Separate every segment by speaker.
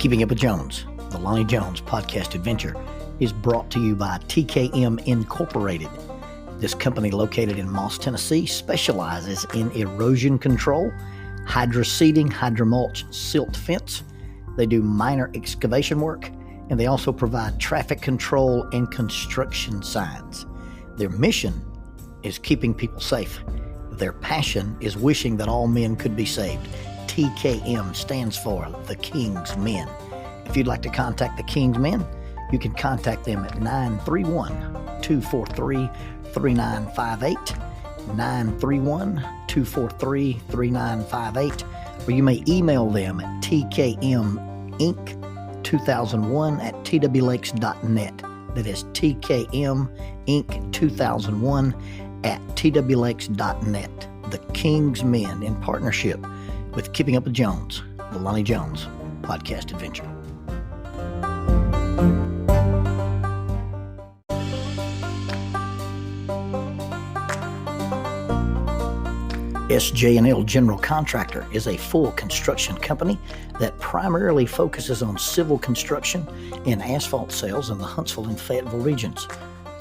Speaker 1: Keeping Up with Jones, the Lonnie Jones podcast adventure, is brought to you by TKM Incorporated. This company, located in Moss, Tennessee, specializes in erosion control, hydroseeding, hydromulch, silt fence. They do minor excavation work, and they also provide traffic control and construction signs. Their mission is keeping people safe. Their passion is wishing that all men could be saved. TKM stands for The King's Men. If you'd like to contact The King's Men, you can contact them at 931-243-3958, 931-243-3958, or you may email them at tkminc2001@twlakes.net. That is tkminc2001@twlakes.net. The King's Men, in partnership with Keeping Up with Jones, the Lonnie Jones podcast adventure. SJ&L General Contractor is a full construction company that primarily focuses on civil construction and asphalt sales in the Huntsville and Fayetteville regions.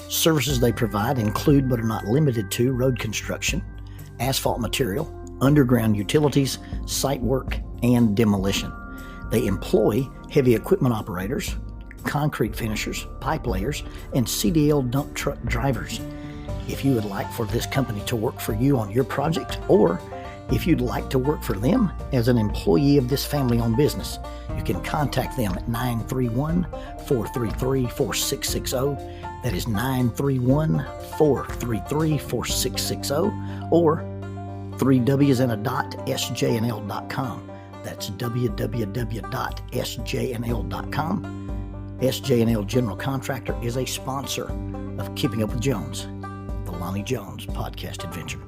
Speaker 1: Services they provide include, but are not limited to, road construction, asphalt material, underground utilities, site work, and demolition. They employ heavy equipment operators, concrete finishers, pipe layers, and CDL dump truck drivers. If you would like for this company to work for you on your project, or if you'd like to work for them as an employee of this family-owned business, you can contact them at 931-433-4660. That is 931-433-4660, or 3W's and a dot, sjnl.com. That's www.sjnl.com. SJ&L General Contractor is a sponsor of Keeping Up with Jones, the Lonnie Jones podcast adventure.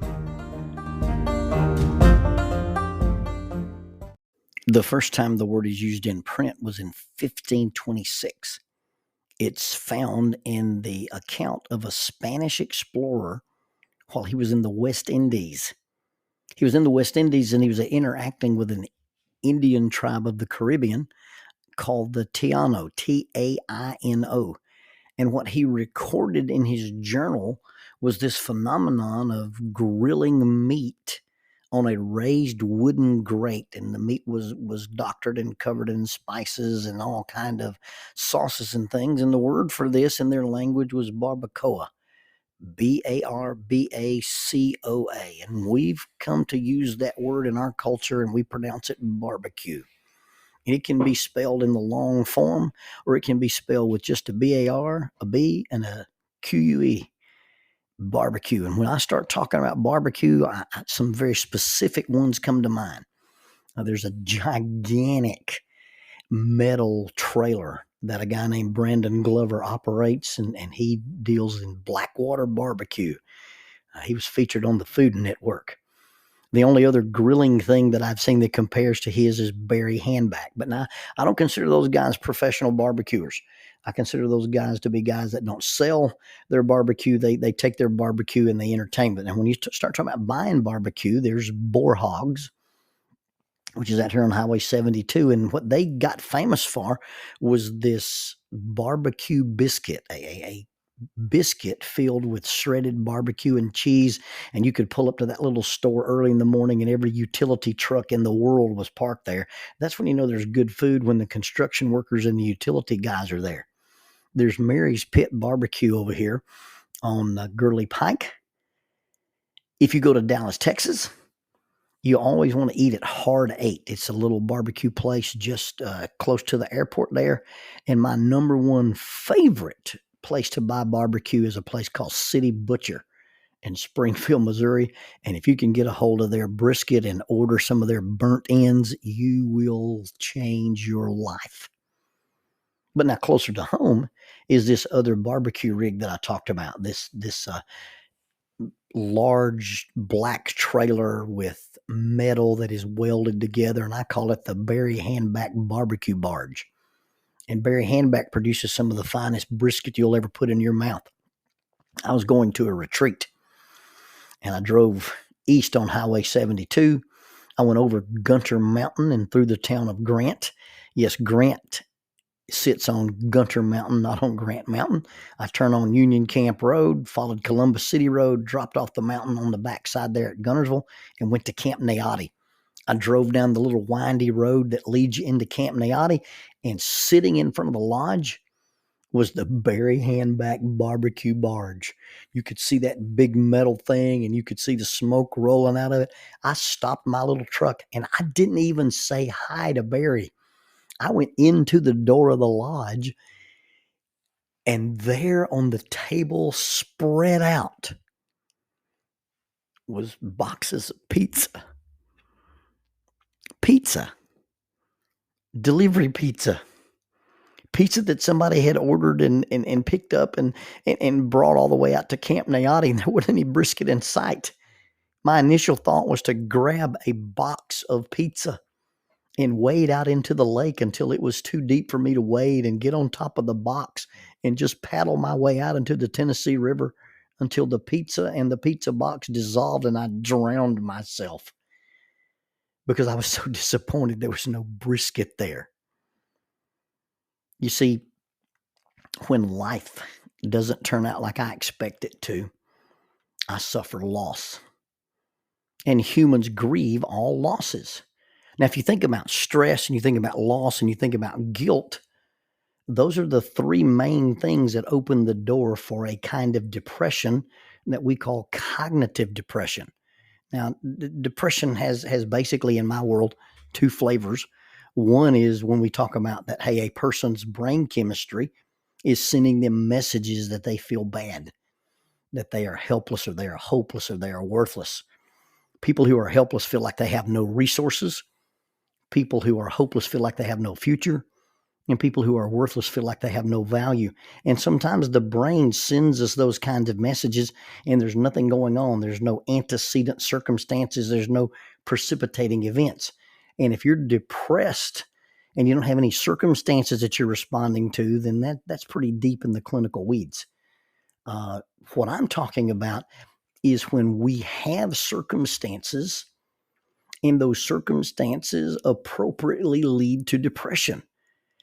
Speaker 1: The first time the word is used in print was in 1526. It's found in the account of a Spanish explorer while he was in the West Indies. He was in the West Indies and he was interacting with an Indian tribe of the Caribbean called the Taino, Taino. And what he recorded in his journal was this phenomenon of grilling meat on a raised wooden grate. And the meat was doctored and covered in spices and all kind of sauces and things. And the word for this in their language was barbacoa. Barbacoa, and we've come to use that word in our culture, and we pronounce it barbecue. It can be spelled in the long form, or it can be spelled with just a bar, a b, and a que. Barbecue. And when I start talking about barbecue, some very specific ones come to mind. There's a gigantic metal trailer that a guy named Brandon Glover operates, and he deals in Blackwater barbecue. He was featured on the Food Network. The only other grilling thing that I've seen that compares to his is Barry Handback. But now, I don't consider those guys professional barbecuers. I consider those guys to be guys that don't sell their barbecue. They take their barbecue and they entertain it. And when you start talking about buying barbecue, there's Boar Hogs, which is out here on Highway 72. And what they got famous for was this barbecue biscuit, a biscuit filled with shredded barbecue and cheese. And you could pull up to that little store early in the morning and every utility truck in the world was parked there. That's when you know there's good food, when the construction workers and the utility guys are there. There's Mary's Pit Barbecue over here on Gurley Pike. If you go to Dallas, Texas, you always want to eat at Hard 8. It's a little barbecue place just close to the airport there. And my number one favorite place to buy barbecue is a place called City Butcher in Springfield, Missouri. And if you can get a hold of their brisket and order some of their burnt ends, you will change your life. But now closer to home is this other barbecue rig that I talked about, this large black trailer with metal that is welded together, and I call it the Barry Handback barbecue barge. And Barry Handback produces some of the finest brisket you'll ever put in your mouth. I was going to a retreat, and I drove east on Highway 72. I went over Gunter Mountain and through the town of Grant. Yes, Grant sits on Gunter Mountain, not on Grant Mountain. I turned on Union Camp Road, followed Columbus City Road, dropped off the mountain on the backside there at Guntersville, and went to Camp Naotti. I drove down the little windy road that leads you into Camp Naotti, and sitting in front of the lodge was the Barry Handback barbecue barge. You could see that big metal thing, and you could see the smoke rolling out of it. I stopped my little truck, and I didn't even say hi to Barry. I went into the door of the lodge, and there on the table spread out was boxes of pizza. Delivery pizza that somebody had ordered and picked up and brought all the way out to Camp Naotti, and there wasn't any brisket in sight. My initial thought was to grab a box of pizza and wade out into the lake until it was too deep for me to wade, and get on top of the box and just paddle my way out into the Tennessee River until the pizza and the pizza box dissolved and I drowned myself because I was so disappointed there was no brisket there. You see, when life doesn't turn out like I expect it to, I suffer loss. And humans grieve all losses. Now, if you think about stress and you think about loss and you think about guilt, those are the three main things that open the door for a kind of depression that we call cognitive depression. Now, depression has basically, in my world, two flavors. One is when we talk about that, hey, a person's brain chemistry is sending them messages that they feel bad, that they are helpless or they are hopeless or they are worthless. People who are helpless feel like they have no resources. People who are hopeless feel like they have no future. And people who are worthless feel like they have no value. And sometimes the brain sends us those kinds of messages and there's nothing going on. There's no antecedent circumstances. There's no precipitating events. And if you're depressed and you don't have any circumstances that you're responding to, then that's pretty deep in the clinical weeds. What I'm talking about is when we have circumstances and those circumstances appropriately lead to depression.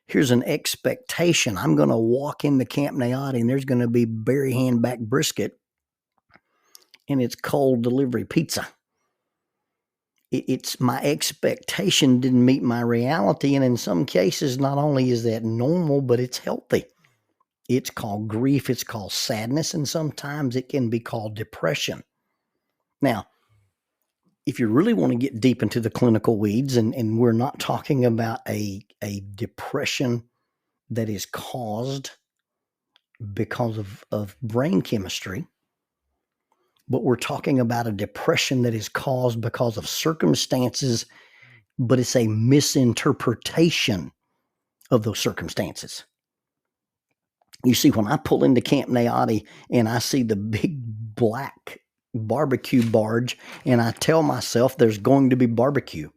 Speaker 1: Here's an expectation. I'm going to walk into Camp Naotti and there's going to be Barry Handback brisket and it's cold delivery pizza. It's my expectation didn't meet my reality. And in some cases, not only is that normal, but it's healthy. It's called grief. It's called sadness. And sometimes it can be called depression. Now, if you really want to get deep into the clinical weeds, and we're not talking about a depression that is caused because of brain chemistry, but we're talking about a depression that is caused because of circumstances, but it's a misinterpretation of those circumstances. You see, when I pull into Camp Naotti and I see the big black barbecue barge and I tell myself there's going to be barbecue,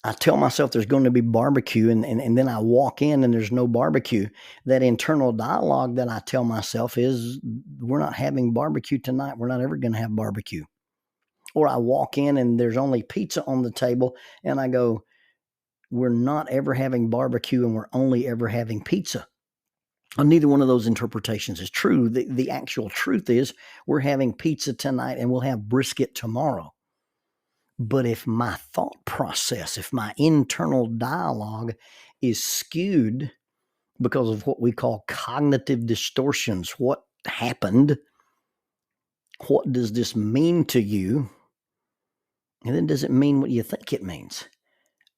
Speaker 1: and then I walk in and there's no barbecue, that internal dialogue that I tell myself is, we're not having barbecue tonight. We're not ever going to have barbecue. Or I walk in and there's only pizza on the table and I go, we're not ever having barbecue and we're only ever having pizza. And neither one of those interpretations is true. The actual truth is we're having pizza tonight and we'll have brisket tomorrow. But if my thought process, if my internal dialogue is skewed because of what we call cognitive distortions, what happened? What does this mean to you? And then does it mean what you think it means?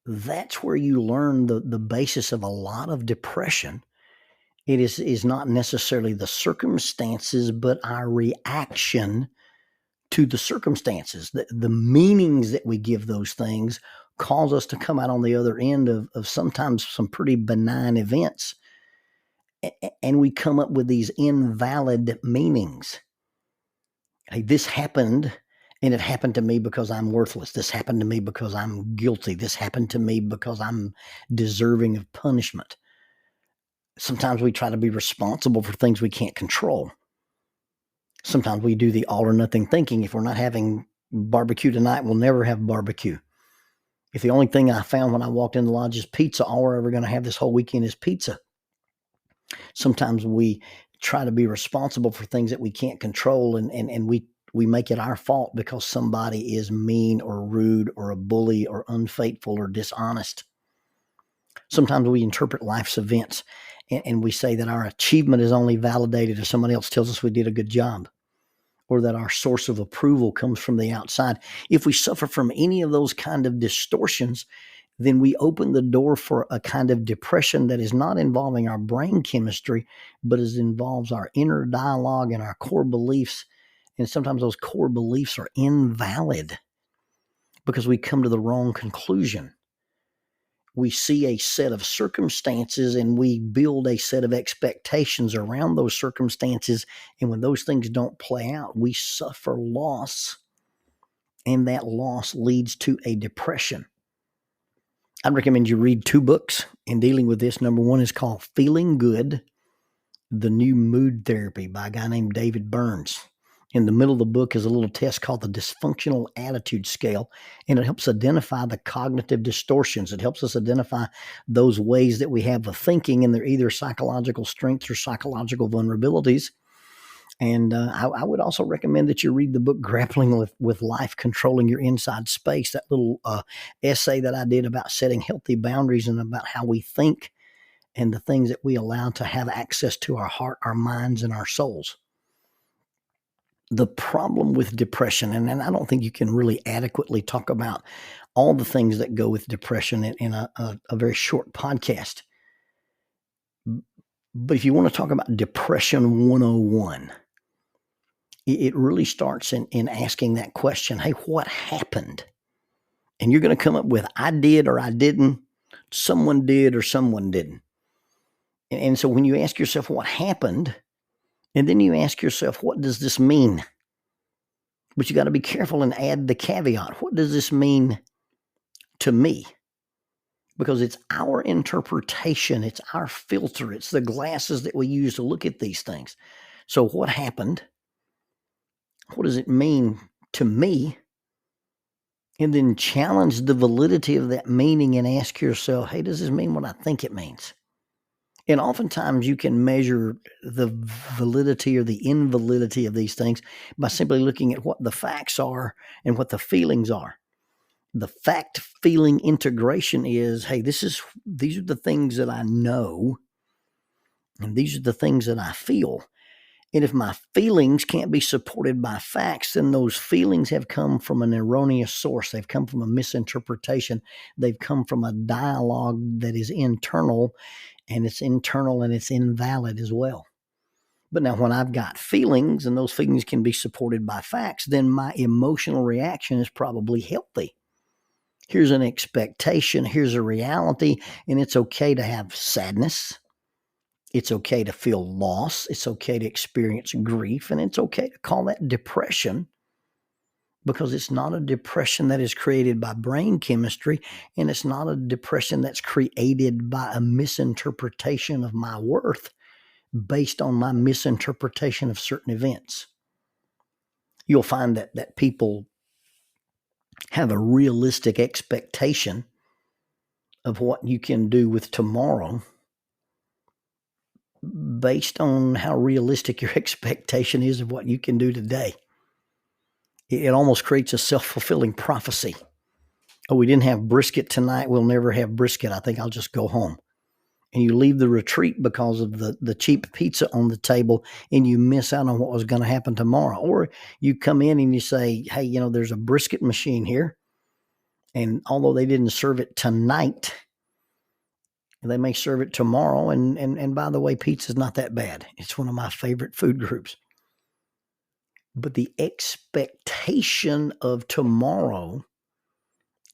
Speaker 1: That's where you learn the basis of a lot of depression. It is not necessarily the circumstances, but our reaction to the circumstances. The meanings that we give those things cause us to come out on the other end of sometimes some pretty benign events. And we come up with these invalid meanings. Hey, this happened, and it happened to me because I'm worthless. This happened to me because I'm guilty. This happened to me because I'm deserving of punishment. Sometimes we try to be responsible for things we can't control. Sometimes we do the all or nothing thinking. If we're not having barbecue tonight, we'll never have barbecue. If the only thing I found when I walked in the lodge is pizza, all we're ever going to have this whole weekend is pizza. Sometimes we try to be responsible for things that we can't control, and we make it our fault because somebody is mean or rude or a bully or unfaithful or dishonest. Sometimes we interpret life's events and we say that our achievement is only validated if somebody else tells us we did a good job, or that our source of approval comes from the outside. If we suffer from any of those kind of distortions, then we open the door for a kind of depression that is not involving our brain chemistry, but involves our inner dialogue and our core beliefs. And sometimes those core beliefs are invalid because we come to the wrong conclusion. We see a set of circumstances and we build a set of expectations around those circumstances. And when those things don't play out, we suffer loss. And that loss leads to a depression. I'd recommend you read 2 books in dealing with this. Number 1 is called Feeling Good, The New Mood Therapy by a guy named David Burns. In the middle of the book is a little test called the Dysfunctional Attitude Scale, and it helps identify the cognitive distortions. It helps us identify those ways that we have of thinking, and they're either psychological strengths or psychological vulnerabilities. And I would also recommend that you read the book Grappling with Life, Controlling Your Inside Space, that little essay that I did about setting healthy boundaries and about how we think and the things that we allow to have access to our heart, our minds, and our souls. The problem with depression, and I don't think you can really adequately talk about all the things that go with depression in a very short podcast. But if you want to talk about Depression 101, it really starts in asking that question, hey, what happened? And you're going to come up with, I did or I didn't, someone did or someone didn't. And so when you ask yourself what happened, and then you ask yourself, what does this mean? But you got to be careful and add the caveat. What does this mean to me? Because it's our interpretation, it's our filter, it's the glasses that we use to look at these things. So what happened? What does it mean to me? And then challenge the validity of that meaning and ask yourself, hey, does this mean what I think it means? And oftentimes you can measure the validity or the invalidity of these things by simply looking at what the facts are and what the feelings are. The fact-feeling integration is, hey, these are the things that I know, and these are the things that I feel. And if my feelings can't be supported by facts, then those feelings have come from an erroneous source. They've come from a misinterpretation. They've come from a dialogue that is internal, and it's invalid as well. But now when I've got feelings and those feelings can be supported by facts, then my emotional reaction is probably healthy. Here's an expectation, here's a reality, and it's okay to have sadness. It's okay to feel loss. It's okay to experience grief, and it's okay to call that depression, because it's not a depression that is created by brain chemistry, and it's not a depression that's created by a misinterpretation of my worth based on my misinterpretation of certain events. You'll find that people have a realistic expectation of what you can do with tomorrow based on how realistic your expectation is of what you can do today. It almost creates a self-fulfilling prophecy. Oh, we didn't have brisket tonight. We'll never have brisket. I think I'll just go home. And you leave the retreat because of the cheap pizza on the table, and you miss out on what was going to happen tomorrow. Or you come in and you say, hey, there's a brisket machine here. And although they didn't serve it tonight, they may serve it tomorrow. And by the way, pizza is not that bad. It's one of my favorite food groups. But the expectation of tomorrow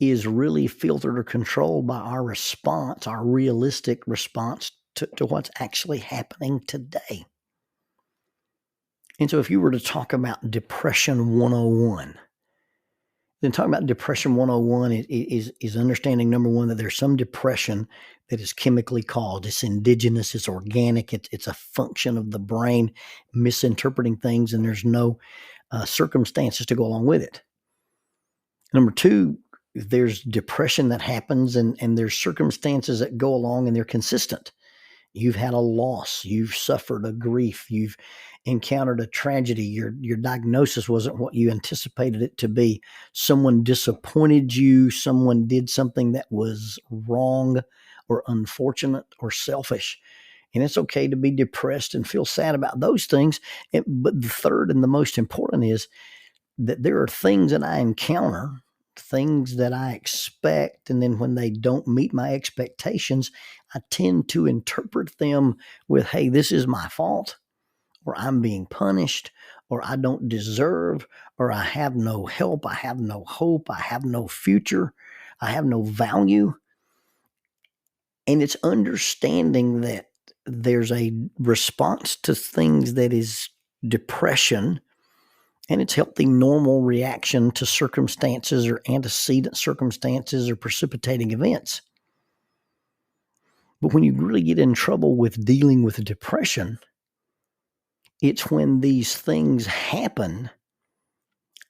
Speaker 1: is really filtered or controlled by our response, our realistic response to what's actually happening today. And so if you were to talk about Depression 101, then talking about Depression 101 is understanding, number one, that there's some depression that is chemically caused. It's indigenous, it's organic, it's a function of the brain misinterpreting things, and there's no circumstances to go along with it. Number two, there's depression that happens, and there's circumstances that go along and they're consistent. You've had a loss, you've suffered a grief, you've encountered a tragedy, your diagnosis wasn't what you anticipated it to be. Someone disappointed you, someone did something that was wrong or unfortunate or selfish. And it's okay to be depressed and feel sad about those things. But the third and the most important is that there are things that I encounter, things that I expect, and then when they don't meet my expectations, I tend to interpret them with, hey, this is my fault, or I'm being punished, or I don't deserve, or I have no help, I have no hope, I have no future, I have no value. And it's understanding that there's a response to things that is depression, and it's healthy, normal reaction to circumstances or antecedent circumstances or precipitating events. But when you really get in trouble with dealing with depression, it's when these things happen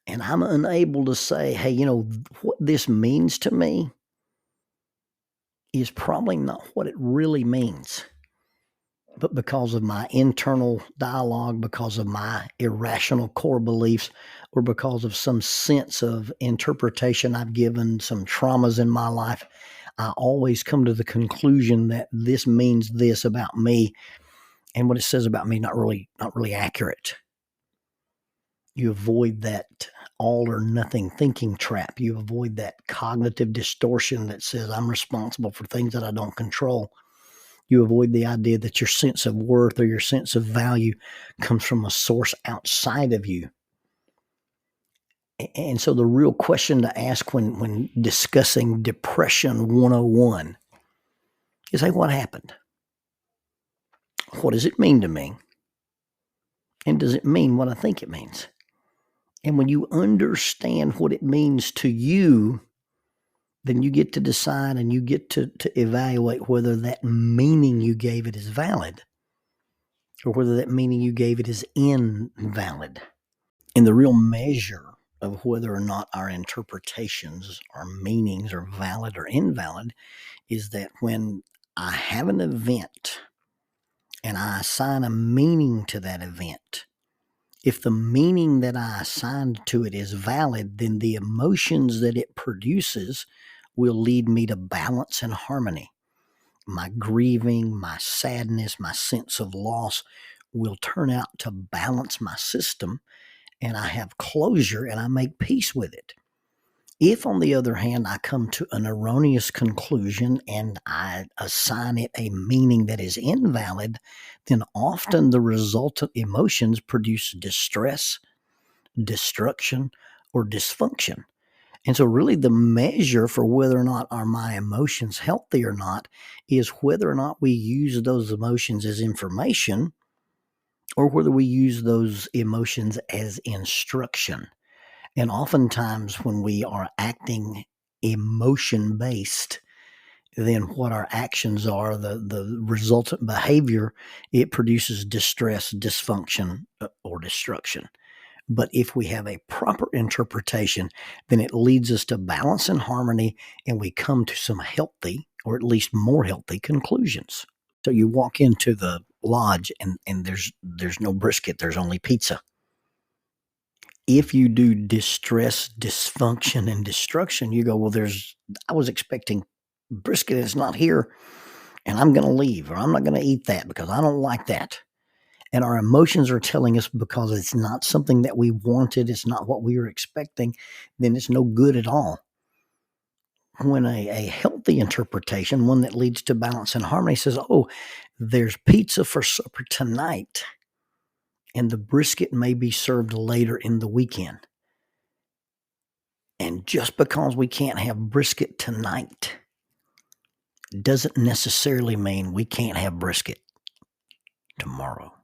Speaker 1: and I'm unable to say, hey, what this means to me is probably not what it really means. But because of my internal dialogue, because of my irrational core beliefs, or because of some sense of interpretation I've given, some traumas in my life, I always come to the conclusion that this means this about me, and what it says about me not really accurate. You avoid that all or nothing thinking trap. You avoid that cognitive distortion that says I'm responsible for things that I don't control. You avoid the idea that your sense of worth or your sense of value comes from a source outside of you. And so the real question to ask when discussing Depression 101 is, hey, what happened? What does it mean to me? And does it mean what I think it means? And when you understand what it means to you, then you get to decide and you get to evaluate whether that meaning you gave it is valid or whether that meaning you gave it is invalid. And the real measure of whether or not our interpretations, our meanings are valid or invalid is that when I have an event and I assign a meaning to that event, if the meaning that I assigned to it is valid, then the emotions that it produces will lead me to balance and harmony. My grieving, my sadness, my sense of loss will turn out to balance my system, and I have closure and I make peace with it. If, on the other hand, I come to an erroneous conclusion and I assign it a meaning that is invalid, then often the resultant emotions produce distress, destruction, or dysfunction. And so really the measure for whether or not are my emotions healthy or not is whether or not we use those emotions as information or whether we use those emotions as instruction. And oftentimes when we are acting emotion-based, then what our actions are, the resultant behavior, it produces distress, dysfunction, or destruction. But if we have a proper interpretation, then it leads us to balance and harmony, and we come to some healthy, or at least more healthy, conclusions. So you walk into the lodge and there's no brisket, there's only pizza. If you do distress, dysfunction, and destruction, you go, well, I was expecting brisket, it's not here, and I'm going to leave, or I'm not going to eat that because I don't like that. And our emotions are telling us because it's not something that we wanted, it's not what we were expecting, then it's no good at all. When a healthy interpretation, one that leads to balance and harmony, says, oh, there's pizza for supper tonight, and the brisket may be served later in the weekend. And just because we can't have brisket tonight doesn't necessarily mean we can't have brisket tomorrow.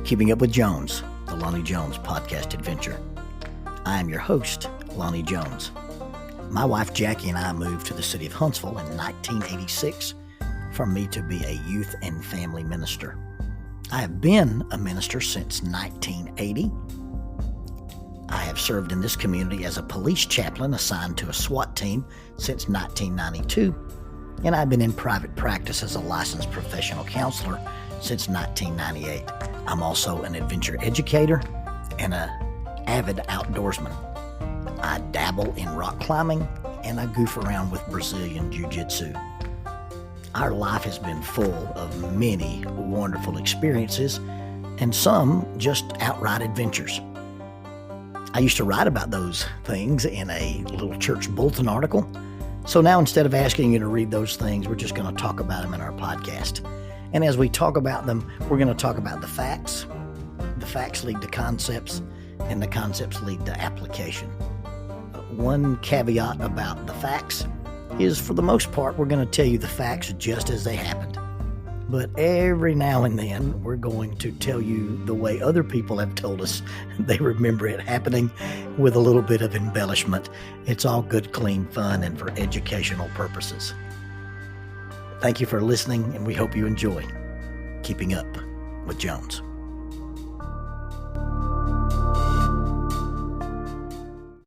Speaker 1: Keeping Up with Jones, the Lonnie Jones podcast adventure. I am your host, Lonnie Jones. My wife Jackie and I moved to the city of Huntsville in 1986 for me to be a youth and family minister. I have been a minister since 1980. I have served in this community as a police chaplain assigned to a SWAT team since 1992, and I've been in private practice as a licensed professional counselor since 1998. I'm also an adventure educator and an avid outdoorsman. I dabble in rock climbing, and I goof around with Brazilian Jiu-Jitsu. Our life has been full of many wonderful experiences, and some just outright adventures. I used to write about those things in a little church bulletin article, so now instead of asking you to read those things, we're just going to talk about them in our podcast. And as we talk about them, we're going to talk about the facts. The facts lead to concepts, and the concepts lead to application. One caveat about the facts is, for the most part, we're going to tell you the facts just as they happened. But every now and then, we're going to tell you the way other people have told us they remember it happening, with a little bit of embellishment. It's all good, clean fun and for educational purposes. Thank you for listening, and we hope you enjoy Keeping Up with Jones.